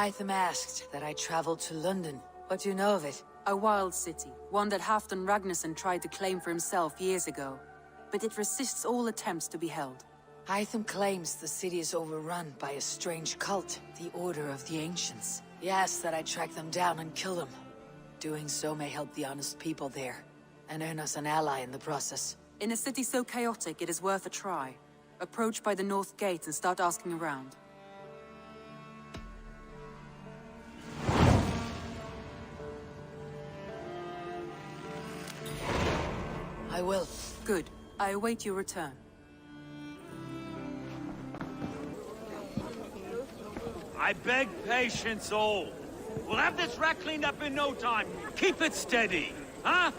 Hytham asked that I travel to London. What do you know of it? A wild city, one that Halfdan Ragnarsson tried to claim for himself years ago. But it resists all attempts to be held. Hytham claims the city is overrun by a strange cult, the Order of the Ancients. He asks that I track them down and kill them. Doing so may help the honest people there, and earn us an ally in the process. In a city so chaotic, it is worth a try. Approach by the North Gate and start asking around. I will. Good. I await your return. I beg patience, all. We'll have this wreck cleaned up in no time. Keep it steady, huh?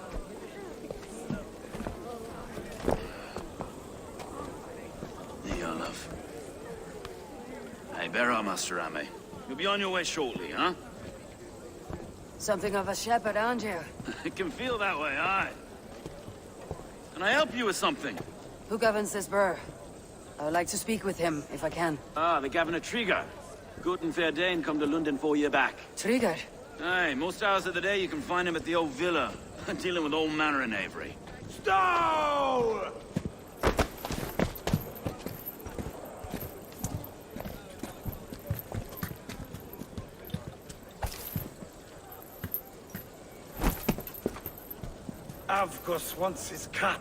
There you are, love. Hey, bear up, Master Ame. You'll be on your way shortly, huh? Something of a shepherd, aren't you? It can feel that way, aye. Can I help you with something? Who governs this burr? I would like to speak with him, if I can. Ah, the Governor Trigger. Good and fair Dane come to London 4 year back. Trigger? Aye, most hours of the day you can find him at the old villa, dealing with all manner in Avery. Stow! Avgos wants his cut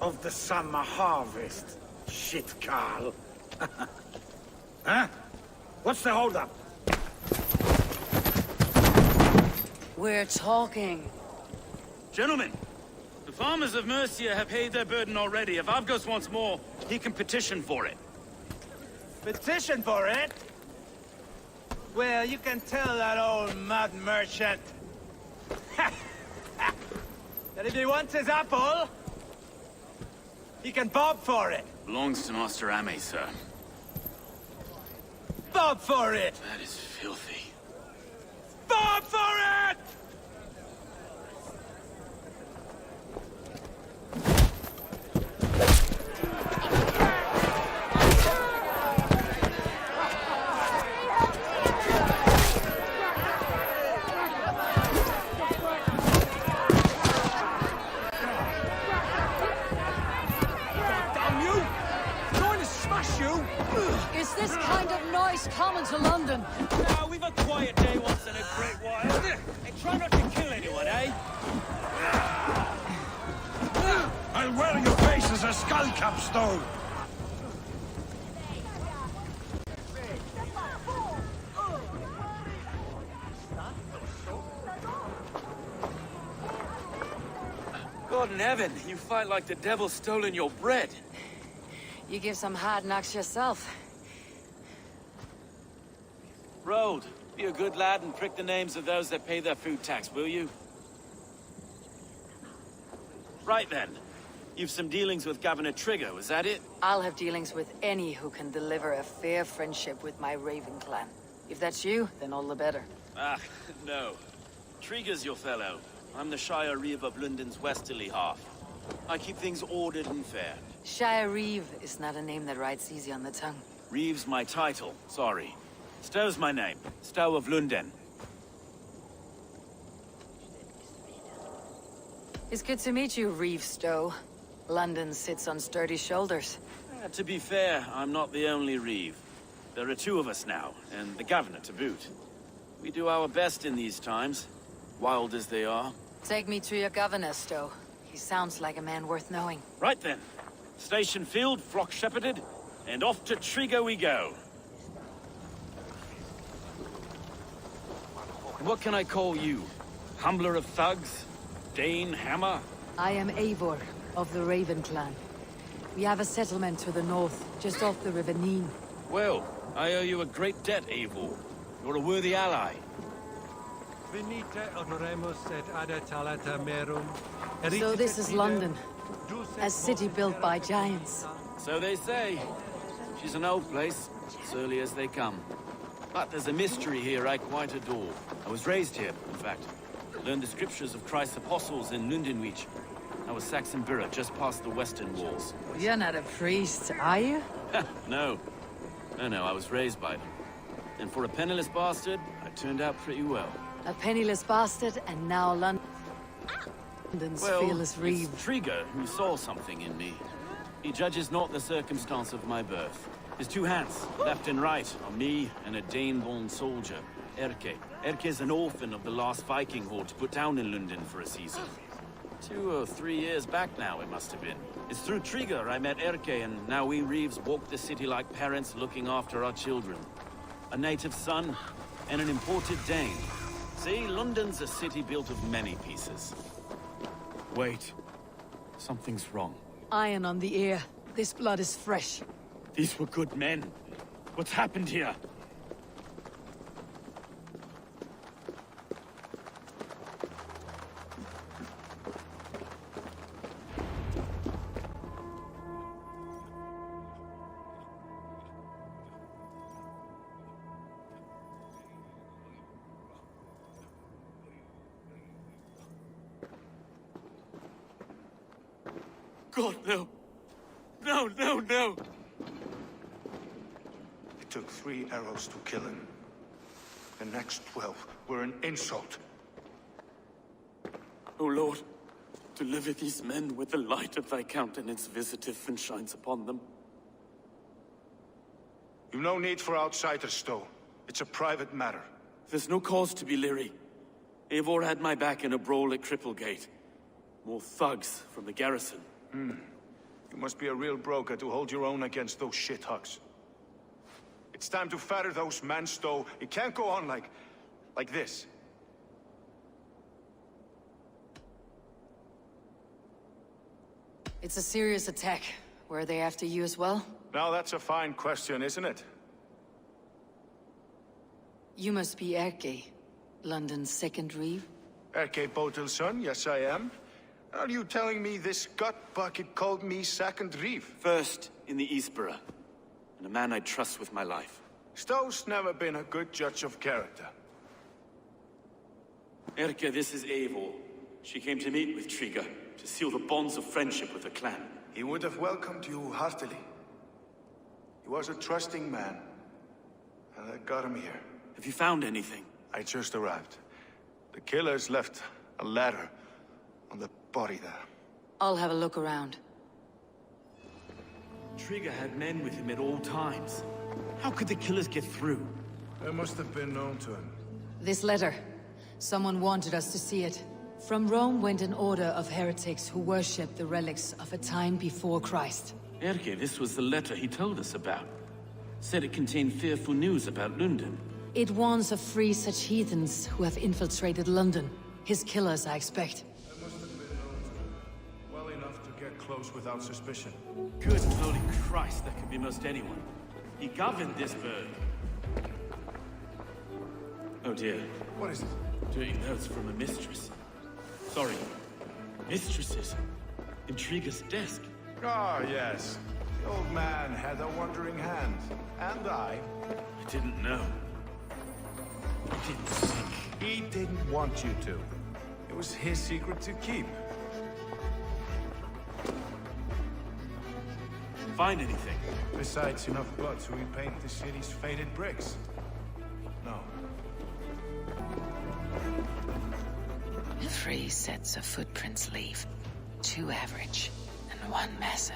of the summer harvest. Shit, Carl. Huh? What's the holdup? We're talking. Gentlemen, the farmers of Mercia have paid their burden already. If Avgos wants more, he can petition for it. Petition for it? Well, you can tell that old mud merchant that if he wants his apple, he can bob for it. Belongs to Master Ame, sir. Bob for it! That is filthy. Bob for it! Is this kind of noise common to London? Now, we've a quiet day once in a great while. And try not to kill anyone, eh? I'll wear your face as a skull capstone. God in heaven, you fight like the devil's stolen your bread. You give some hard knocks yourself. Road, be a good lad and prick the names of those that pay their food tax, will you? Right then. You've some dealings with Governor Trigger, was that it? I'll have dealings with any who can deliver a fair friendship with my Raven clan. If that's you, then all the better. Ah, no. Trigger's your fellow. I'm the Shire Reeve of London's westerly half. I keep things ordered and fair. Shire Reeve is not a name that rides easy on the tongue. Reeve's my title, sorry. Stow's my name. Stow of London. It's good to meet you, Reeve Stowe. London sits on sturdy shoulders. To be fair, I'm not the only Reeve. There are two of us now, and the Governor to boot. We do our best in these times, wild as they are. Take me to your governor, Stowe. He sounds like a man worth knowing. Right then. Station filled, flock shepherded, and off to Trigger we go. What can I call you? Humbler of thugs? Dane Hammer? I am Eivor, of the Raven clan. We have a settlement to the north, just off the River Nene. Well, I owe you a great debt, Eivor. You're a worthy ally. So this is London, a city built by giants. So they say. She's an old place, as early as they come. But there's a mystery here I quite adore. I was raised here, in fact. Learned the scriptures of Christ's apostles in Lundenwich. I was Saxon Borough, just past the western walls. You're not a priest, are you? No. No, I was raised by them. And for a penniless bastard, turned out pretty well. A penniless bastard, and now London's fearless reeve. It's Trigger who saw something in me. He judges not the circumstance of my birth. His two hands, left and right, are me and a Dane-born soldier, Erke. Erke's an orphan of the last Viking horde put down in London for a season. 2 or 3 years back now, it must have been. It's through Trigger I met Erke, and now we Reeves walk the city like parents looking after our children. A native son, and an imported Dane. See, London's a city built of many pieces. Wait. Something's wrong. Iron on the ear. This blood is fresh. These were good men. What's happened here? God, no. No, no, no! It took 3 arrows to kill him. The next 12 were an insult. O Lord, deliver these men with the light of thy countenance visiteth and shines upon them. You've no need for outsiders, though. It's a private matter. There's no cause to be leery. Eivor had my back in a brawl at Cripplegate. More thugs from the garrison. You must be a real broker to hold your own against those shithugs. It's time to fetter those men, Stowe. It can't go on like this. It's a serious attack. Were they after you as well? Now that's a fine question, isn't it? You must be Erke, London's second reeve. Erke Botel's son, yes I am. Are you telling me this gut bucket called me second reeve? First in the Eastborough, and a man I trust with my life. Stowe's never been a good judge of character. Erke, this is Eivor. She came to meet with Trigger, to seal the bonds of friendship with the clan. He would have welcomed you heartily. He was a trusting man, and I got him here. Have you found anything? I just arrived. The killers left a ladder on the body there. I'll have a look around. Trigger had men with him at all times. How could the killers get through? They must have been known to him. This letter. Someone wanted us to see it. From Rome went an order of heretics who worshipped the relics of a time before Christ. Erke, this was the letter he told us about. Said it contained fearful news about London. It warns of 3 such heathens who have infiltrated London. His killers, I expect. They must have been known to him. Well enough to get close without suspicion. Good holy Christ, that could be most anyone. He governed this bird. Oh dear. What is it? Doing notes from a mistress. Sorry, mistresses. In Trigger's desk. Ah, yes. The old man had a wandering hand. And I didn't know. I didn't think. He didn't want you to. It was his secret to keep. Find anything? Besides enough blood to repaint the city's faded bricks. No. 3 sets of footprints leave. 2 average, and 1 massive.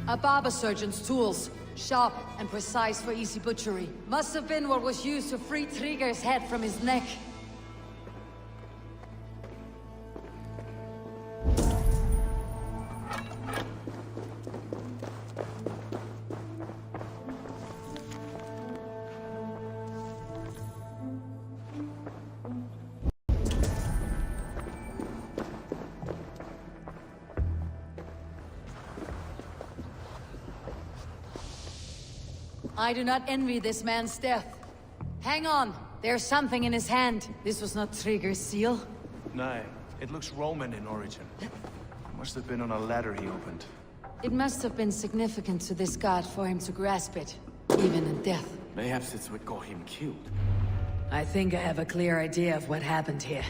A barber surgeon's tools. Sharp and precise for easy butchery. Must have been what was used to free Trigger's head from his neck. I do not envy this man's death. Hang on, there's something in his hand. This was not Trigger's seal. No, it looks Roman in origin. Must have been on a ladder he opened. It must have been significant to this god for him to grasp it, even in death. Mayhaps it's what got him killed. I think I have a clear idea of what happened here.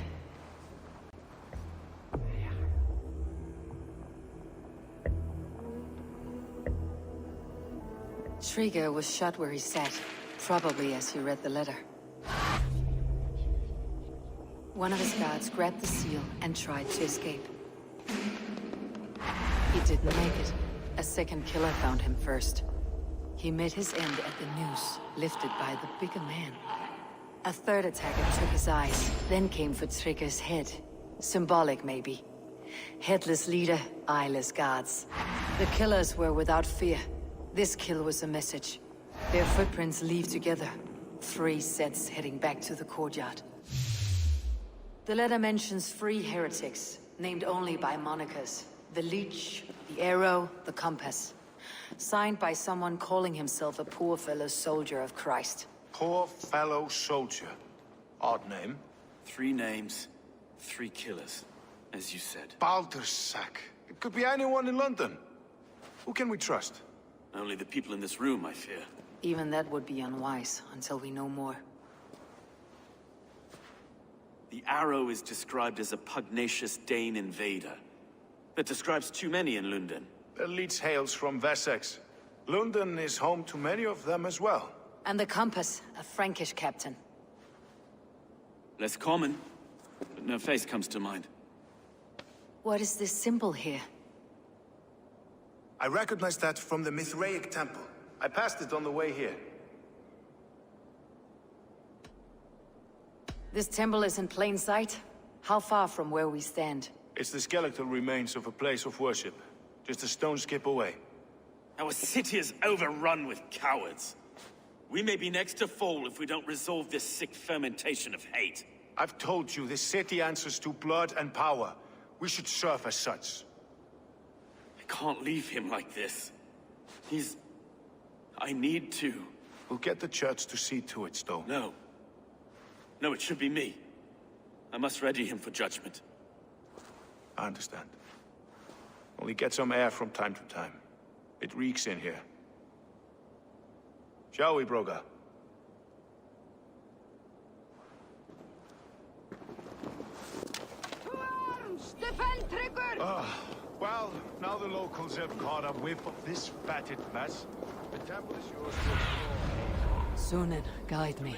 Frigga was shot where he sat, probably as he read the letter. One of his guards grabbed the seal and tried to escape. He didn't make it. A second killer found him first. He met his end at the noose, lifted by the bigger man. A third attacker took his eyes, then came for Trigger's head. Symbolic, maybe. Headless leader, eyeless guards. The killers were without fear. This kill was a message. Their footprints leave together. 3 sets heading back to the courtyard. The letter mentions 3 heretics, named only by monikers. The Leech, the Arrow, the Compass. Signed by someone calling himself a poor fellow soldier of Christ. Poor fellow soldier. Odd name. 3 names, 3 killers, as you said. Baldersack. It could be anyone in London. Who can we trust? Only the people in this room, I fear. Even that would be unwise, until we know more. The Arrow is described as a pugnacious Dane invader. That describes too many in London. The Leech hails from Wessex. London is home to many of them as well. And the Compass, a Frankish captain. Less common, but no face comes to mind. What is this symbol here? I recognize that from the Mithraic temple. I passed it on the way here. This temple is in plain sight? How far from where we stand? It's the skeletal remains of a place of worship. Just a stone's skip away. Our city is overrun with cowards. We may be next to fall if we don't resolve this sick fermentation of hate. I've told you, this city answers to blood and power. We should serve as such. I can't leave him like this. I need to. We'll get the church to see to it, Stowe. No. No, it should be me. I must ready him for judgment. I understand. Only get some air from time to time. It reeks in here. Shall we, Broga? Well, now the locals have caught a whiff of this fatted mess. The temple is yours to explore. Sunan, guide me.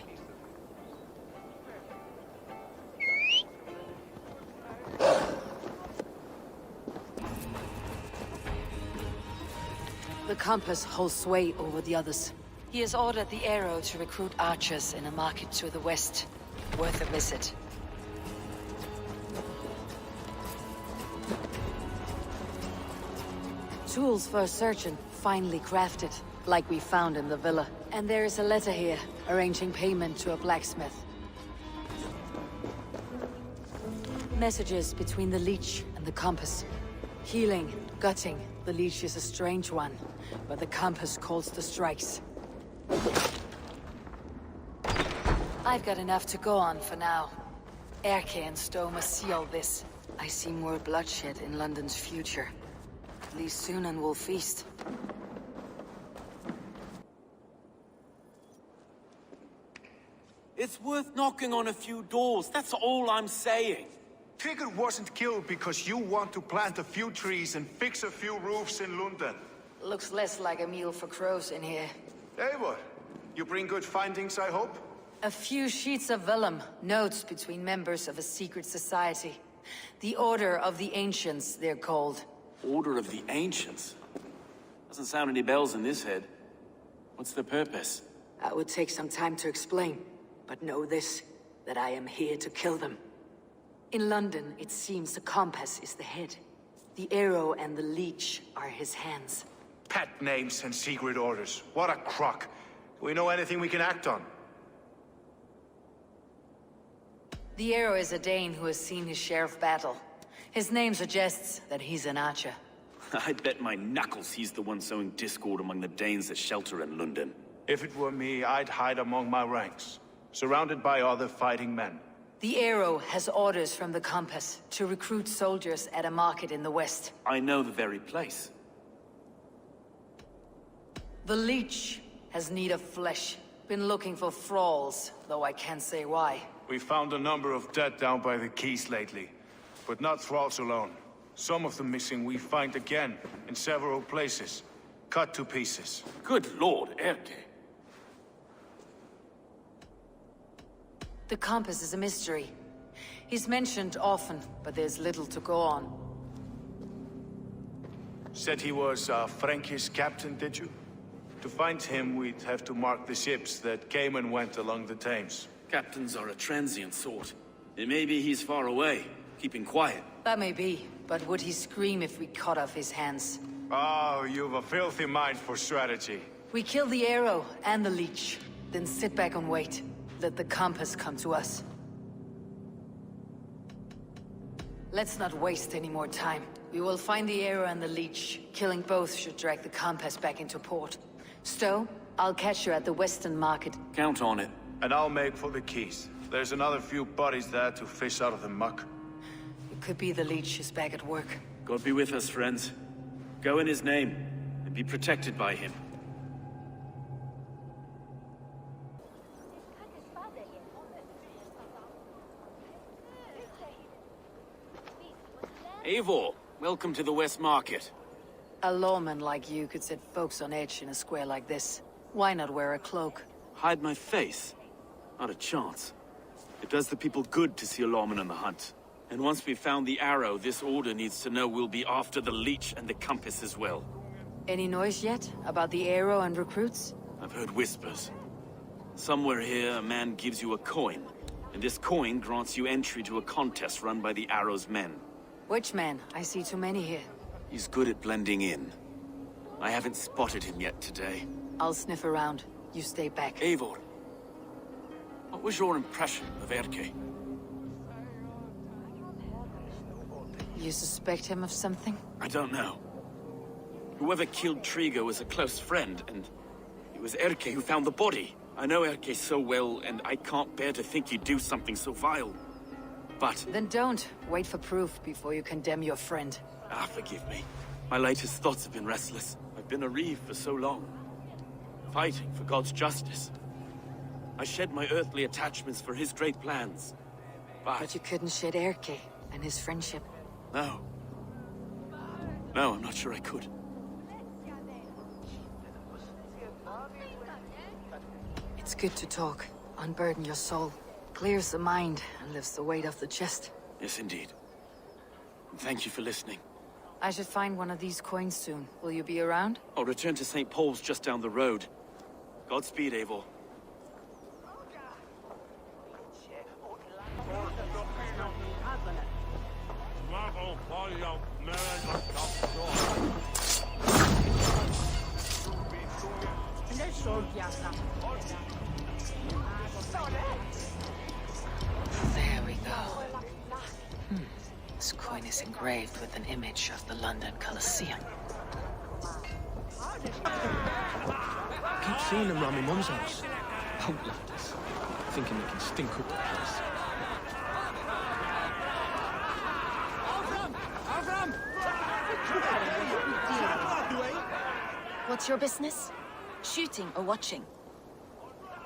The Compass holds sway over the others. He has ordered the Arrow to recruit archers in a market to the west. Worth a visit. Tools for a surgeon, finely crafted, like we found in the villa. And there is a letter here, arranging payment to a blacksmith. Messages between the Leech and the Compass. Healing, gutting. The Leech is a strange one, but the Compass calls the strikes. I've got enough to go on for now. Erke and Stowe must see all this. I see more bloodshed in London's future. At least Sunan will feast. It's worth knocking on a few doors, that's all I'm saying. Trigger wasn't killed because you want to plant a few trees and fix a few roofs in London. Looks less like a meal for crows in here. Eivor, you bring good findings, I hope? A few sheets of vellum, notes between members of a secret society. The Order of the Ancients, they're called. Order of the Ancients? Doesn't sound any bells in this head. What's the purpose? That would take some time to explain, but know this, that I am here to kill them. In London, it seems the Compass is the head. The Arrow and the Leech are his hands. Pet names and secret orders. What a crock. Do we know anything we can act on? The Arrow is a Dane who has seen his share of battle. His name suggests that he's an archer. I bet my knuckles he's the one sowing discord among the Danes that shelter in London. If it were me, I'd hide among my ranks, surrounded by other fighting men. The Arrow has orders from the Compass to recruit soldiers at a market in the west. I know the very place. The Leech has need of flesh. Been looking for thralls, though I can't say why. We found a number of dead down by the quays lately, but not thralls alone. Some of the missing we find again in several places. cut to pieces. Good lord, Erke. The compass is a mystery. He's mentioned often, but there's little to go on. Said he was a Frankish captain, did you? To find him, we'd have to mark the ships that came and went along the Thames. Captains are a transient sort. It may be he's far away, keeping quiet. That may be, but would he scream if we cut off his hands? Oh, you've a filthy mind for strategy. We kill the arrow and the leech, then sit back and wait. Let the compass come to us. Let's not waste any more time. We will find the arrow and the leech. Killing both should drag the compass back into port. Stowe, I'll catch you at the Western Market. Count on it. And I'll make for the keys. There's another few bodies there to fish out of the muck. It could be the leech is back at work. God be with us, friends. Go in his name, and be protected by him. Eivor, welcome to the West Market. A lawman like you could set folks on edge in a square like this. Why not wear a cloak? Hide my face? Not a chance. It does the people good to see a lawman on the hunt. And once we've found the arrow, this order needs to know we'll be after the leech and the compass as well. Any noise yet about the arrow and recruits? I've heard whispers. Somewhere here, a man gives you a coin, and this coin grants you entry to a contest run by the arrow's men. Which man? I see too many here. He's good at blending in. I haven't spotted him yet today. I'll sniff around. You stay back. Eivor, what was your impression of Erke? You suspect him of something? I don't know. Whoever killed Trigo was a close friend, and it was Erke who found the body. I know Erke so well, and I can't bear to think he'd do something so vile. But... Then don't. Wait for proof before you condemn your friend. forgive me. My latest thoughts have been restless. I've been a reeve for so long. Fighting for God's justice. I shed my earthly attachments for his great plans. But you couldn't shed Erke and his friendship. No. No, I'm not sure I could. It's good to talk. Unburden your soul. Clears the mind and lifts the weight off the chest. Yes, indeed. And thank you for listening. I should find one of these coins soon. Will you be around? I'll return to St. Paul's just down the road. Godspeed, Eivor. There we go. This coin is engraved with an image of the London Colosseum. I keep seeing them around my mum's house. Outlanders. Thinking they can stink up the place. What's your business? Shooting or watching?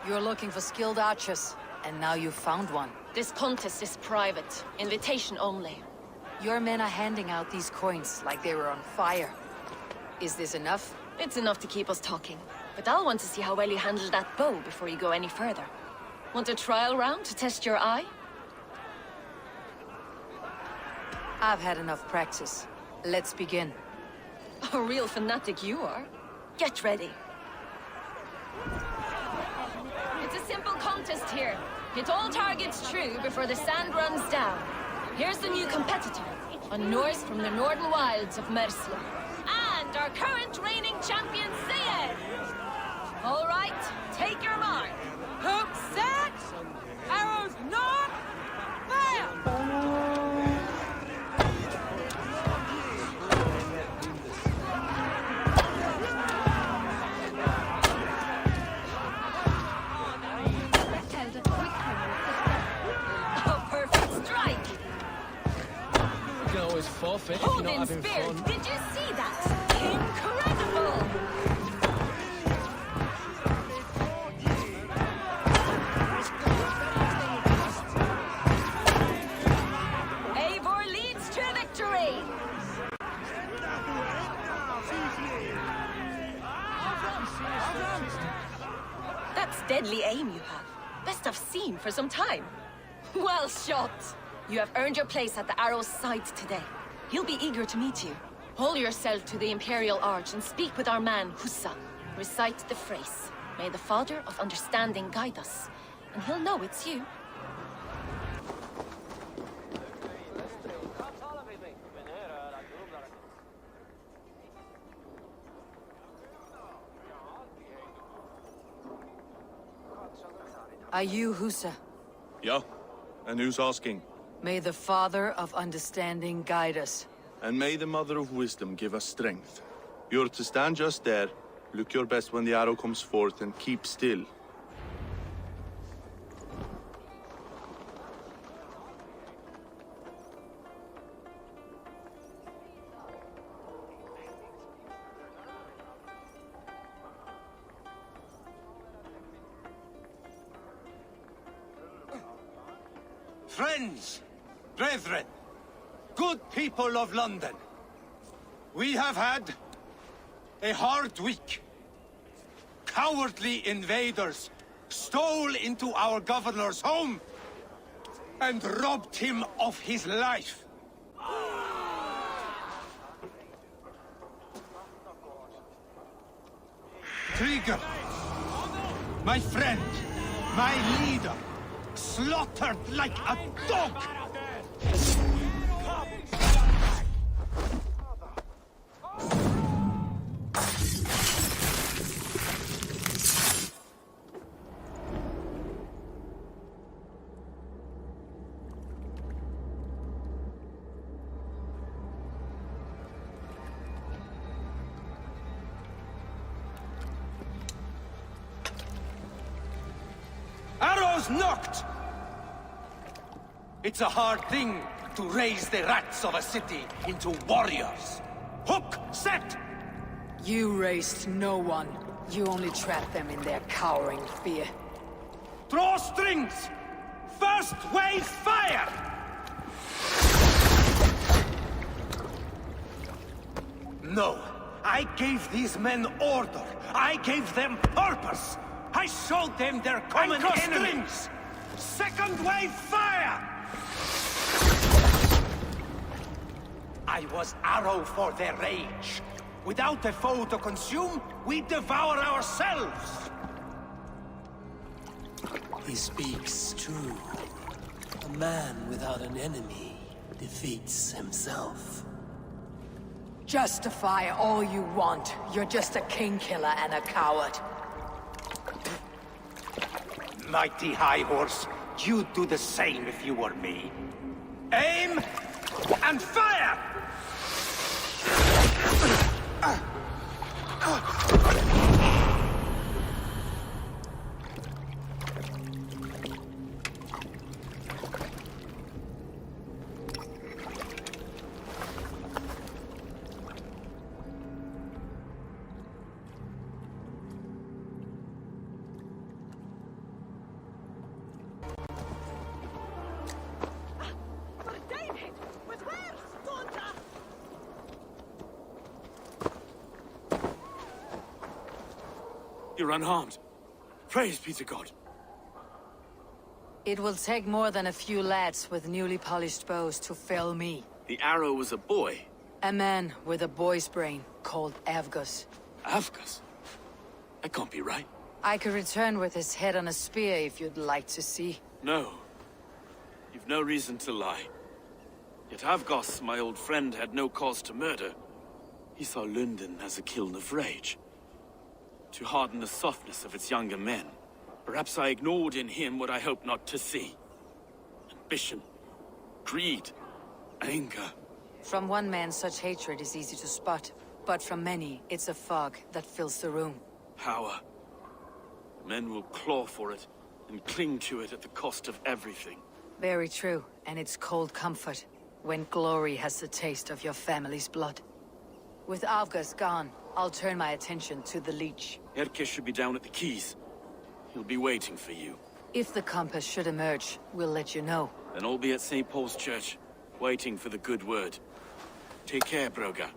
You're looking for skilled archers, and now you've found one. This contest is private. Invitation only. Your men are handing out these coins like they were on fire. Is this enough? It's enough to keep us talking. But I'll want to see how well you handle that bow before you go any further. Want a trial round to test your eye? I've had enough practice. Let's begin. A real fanatic you are. Get ready. It's a simple contest here. Hit all targets true before the sand runs down. Here's the new competitor, a Norse from the northern wilds of Mercia. And our current reigning champion, Sayed! All right, take your mark. Hook set! Arrows not! Fire! Oh, perfect strike! You can always forfeit if you're not Odin's having beard, fun. did you see that? Incredible! Eivor leads to victory! deadly aim you have. Best I've seen for some time. Well shot! You have earned your place at the Arrow's side today. He'll be eager to meet you. Hold yourself to the Imperial Arch and speak with our man, Hussa. Recite the phrase. May the Father of Understanding guide us. And he'll know it's you. Are you Hussa? Yeah? And who's asking? May the Father of Understanding guide us. And may the Mother of Wisdom give us strength. You're to stand just there, look your best when the arrow comes forth, and keep still. Friends, brethren, good people of London, we have had a hard week. Cowardly invaders stole into our governor's home and robbed him of his life. Trigger, my friend, my leader, slaughtered like a dog! Arrows knocked! It's a hard thing to raise the rats of a city into warriors. Hook, set! You raised no one. You only trapped them in their cowering fear. Draw strings! First wave fire! No, I gave these men order. I gave them purpose. I showed them their common enemy. Strings! Second wave fire! I was arrow for their rage. Without a foe to consume, we devour ourselves. He speaks true. A man without an enemy defeats himself. Justify all you want. You're just a king-killer and a coward. Mighty High Horse, you'd do the same if you were me. Aim and fire! You're unharmed. Praise be to God. It will take more than a few lads with newly polished bows to fell me. The arrow was a boy. A man with a boy's brain, called Avgus. Avgus? That can't be right. I could return with his head on a spear if you'd like to see. No. You've no reason to lie. Yet Avgus, my old friend, had no cause to murder. He saw London as a kiln of rage. To harden the softness of its younger men. Perhaps I ignored in him what I hoped not to see. Ambition, greed, anger. From one man, such hatred is easy to spot. But from many, it's a fog that fills the room. Power. Men will claw for it, and cling to it at the cost of everything. Very true, and it's cold comfort, when glory has the taste of your family's blood. With Avgus gone, I'll turn my attention to the Leech. Erke should be down at the quays. He'll be waiting for you. If the compass should emerge, we'll let you know. Then I'll be at St. Paul's Church, waiting for the good word. Take care, Broga.